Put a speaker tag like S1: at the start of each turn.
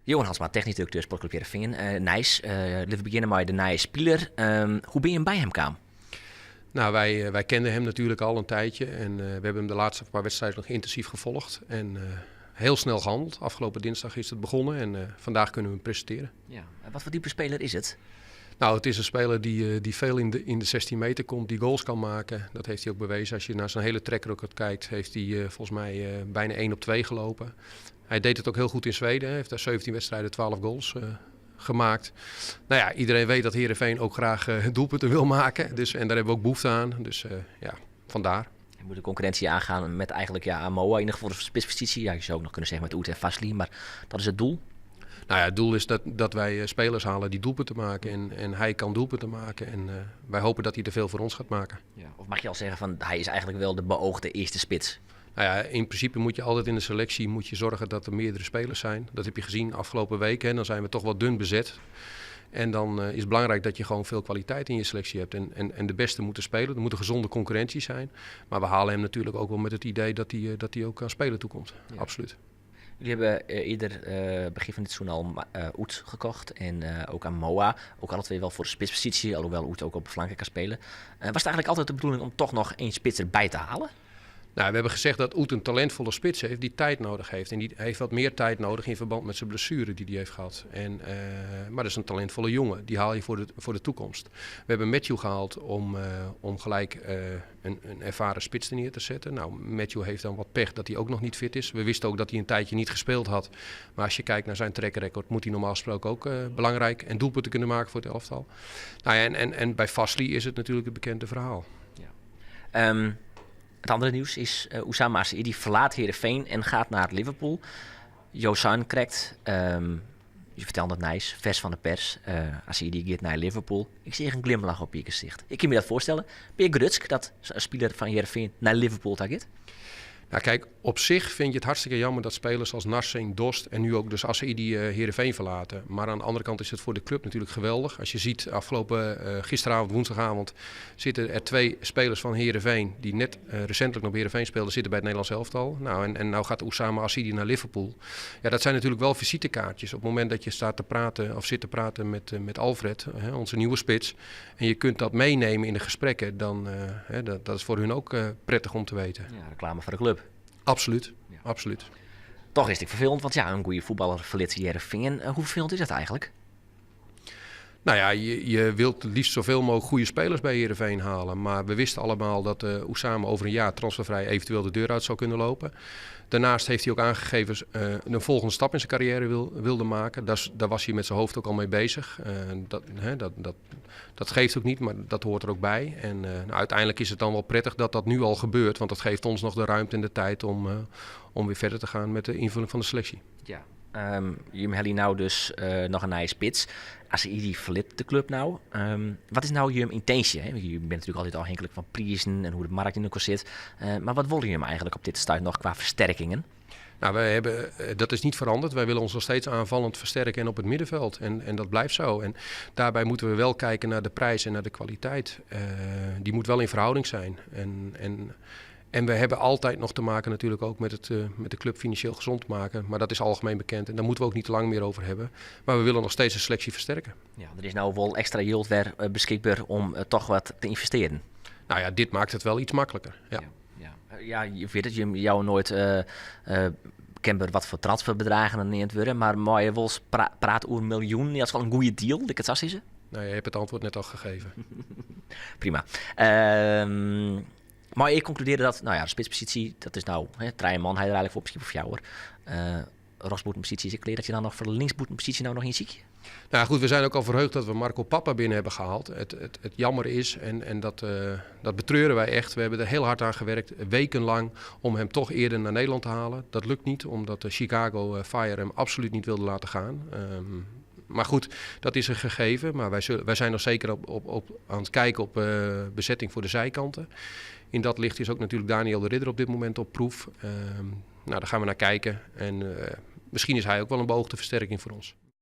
S1: Johan Hansma, technisch directeur Sportclub Heerenveen. Nijs, laten we beginnen met de nieuwe speler. Hoe ben je bij hem kwam?
S2: Nou, wij kenden hem natuurlijk al een tijdje en we hebben hem de laatste paar wedstrijden nog intensief gevolgd. En heel snel gehandeld. Afgelopen dinsdag is het begonnen en vandaag kunnen we hem presenteren.
S1: Ja. Wat voor type speler is het?
S2: Nou, het is een speler die veel in de 16 meter komt, die goals kan maken. Dat heeft hij ook bewezen. Als je naar zijn hele track record kijkt, heeft hij volgens mij bijna 1 op 2 gelopen. Hij deed het ook heel goed in Zweden. Hij heeft daar 17 wedstrijden, 12 goals gemaakt. Nou ja, iedereen weet dat Heerenveen ook graag doelpunten wil maken. Dus, en daar hebben we ook behoefte aan. Dus ja, vandaar.
S1: Je moet de concurrentie aangaan met eigenlijk Amoa, in ieder geval de spitspositie. Ja, je zou ook nog kunnen zeggen met Oet en Vasli, maar dat is het doel.
S2: Nou ja, het doel is dat wij spelers halen die doelpunten maken. En hij kan doelpunten maken. En wij hopen dat hij er veel voor ons gaat maken.
S1: Ja. Of mag je al zeggen van hij is eigenlijk wel de beoogde eerste spits?
S2: Nou ja, in principe moet je altijd in de selectie zorgen dat er meerdere spelers zijn. Dat heb je gezien afgelopen weken. Dan zijn we toch wat dun bezet. En dan is het belangrijk dat je gewoon veel kwaliteit in je selectie hebt. En de beste moeten spelen. Er moet een gezonde concurrentie zijn. Maar we halen hem natuurlijk ook wel met het idee dat hij ook aan spelen toekomt. Ja. Absoluut.
S1: Jullie hebben eerder begin van dit seizoen al Oet gekocht en ook aan Moa. Ook alle twee wel voor de spitspositie, alhoewel Oet ook op de flanken kan spelen. Was het eigenlijk altijd de bedoeling om toch nog één spits erbij te halen?
S2: Nou, we hebben gezegd dat Oet een talentvolle spits heeft die tijd nodig heeft. En die heeft wat meer tijd nodig in verband met zijn blessure die hij heeft gehad. Maar dat is een talentvolle jongen. Die haal je voor de toekomst. We hebben Matthew gehaald om gelijk een ervaren spits neer te zetten. Nou, Matthew heeft dan wat pech dat hij ook nog niet fit is. We wisten ook dat hij een tijdje niet gespeeld had. Maar als je kijkt naar zijn track record, moet hij normaal gesproken ook belangrijk en doelpunten kunnen maken voor het elftal. Nou ja, en bij Vasli is het natuurlijk het bekende verhaal.
S1: Ja. Het andere nieuws is Oussama Assaidi verlaat Heerenveen en gaat naar Liverpool. Jozan krijgt, je vertelde het nice, vers van de pers. Assaidi gaat naar Liverpool. Ik zie een glimlach op je gezicht. Ik kan me dat voorstellen. Ben je gerutsk dat een speler van Heerenveen naar Liverpool gaat?
S2: Nou kijk, op zich vind je het hartstikke jammer dat spelers als Narsing, Dost en nu ook dus Assaidi Heerenveen verlaten. Maar aan de andere kant is het voor de club natuurlijk geweldig. Als je ziet, gisteravond, woensdagavond, zitten er 2 spelers van Heerenveen die net recentelijk nog bij Heerenveen speelden, zitten bij het Nederlands elftal. Nou, en nou gaat Oussama Assaidi naar Liverpool. Ja, dat zijn natuurlijk wel visitekaartjes. Op het moment dat je staat te praten of zit te praten met Alfred, onze nieuwe spits, en je kunt dat meenemen in de gesprekken, dan dat is voor hun ook prettig om te weten.
S1: Ja, reclame voor de club.
S2: Absoluut,
S1: ja.
S2: Absoluut.
S1: Toch is het vervelend, want ja, een goede voetballer verliet Heerenveen. Hoe vervelend is dat eigenlijk?
S2: Nou ja, je wilt het liefst zoveel mogelijk goede spelers bij Heerenveen halen. Maar we wisten allemaal dat Oussama over een jaar transfervrij eventueel de deur uit zou kunnen lopen. Daarnaast heeft hij ook aangegeven een volgende stap in zijn carrière wilde maken. Daar was hij met zijn hoofd ook al mee bezig. Dat geeft ook niet, maar dat hoort er ook bij. En uiteindelijk is het dan wel prettig dat dat nu al gebeurt. Want dat geeft ons nog de ruimte en de tijd om weer verder te gaan met de invulling van de selectie.
S1: Ja. Je hebt nou dus nog een nieuwe spits. Assaidi verliet de club nou. Wat is nou je intentie? Hè? Je bent natuurlijk altijd afhankelijk van prijzen en hoe de markt in elkaar zit. Maar wat willen jullie eigenlijk op dit stadium nog qua versterkingen?
S2: Nou, dat is niet veranderd. Wij willen ons nog steeds aanvallend versterken en op het middenveld. En dat blijft zo. En daarbij moeten we wel kijken naar de prijs en naar de kwaliteit. Die moet wel in verhouding zijn. En we hebben altijd nog te maken natuurlijk ook met de club financieel gezond maken. Maar dat is algemeen bekend en daar moeten we ook niet te lang meer over hebben. Maar we willen nog steeds de selectie versterken. Ja,
S1: er is nou wel extra yield weer beschikbaar om toch wat te investeren.
S2: Nou ja, dit maakt het wel iets makkelijker. Ja.
S1: Ja, je weet het, jou nooit kenbaar wat voor transferbedragen er neemt worden. Maar je wil praat over een miljoen. Dat is wel een goede deal, dat ik het zo zeggen.
S2: Nou, je hebt het antwoord net al gegeven.
S1: Prima. Maar ik concludeerde dat, nou ja, de spitspositie, dat is nou, Trein man, hij er eigenlijk voor op voor jou hoor. Rosboetenpositie, is ik leer dat je dan nog voor de linksboetenpositie nou nog in ziek?
S2: Nou goed, we zijn ook al verheugd dat we Marco Pappa binnen hebben gehaald. Het jammer is, en dat betreuren wij echt, we hebben er heel hard aan gewerkt, wekenlang, om hem toch eerder naar Nederland te halen. Dat lukt niet, omdat de Chicago Fire hem absoluut niet wilde laten gaan. Maar goed, dat is een gegeven. Maar wij zijn nog zeker aan het kijken op bezetting voor de zijkanten. In dat licht is ook natuurlijk Daniel de Ridder op dit moment op proef. Daar gaan we naar kijken. En misschien is hij ook wel een beoogde versterking voor ons.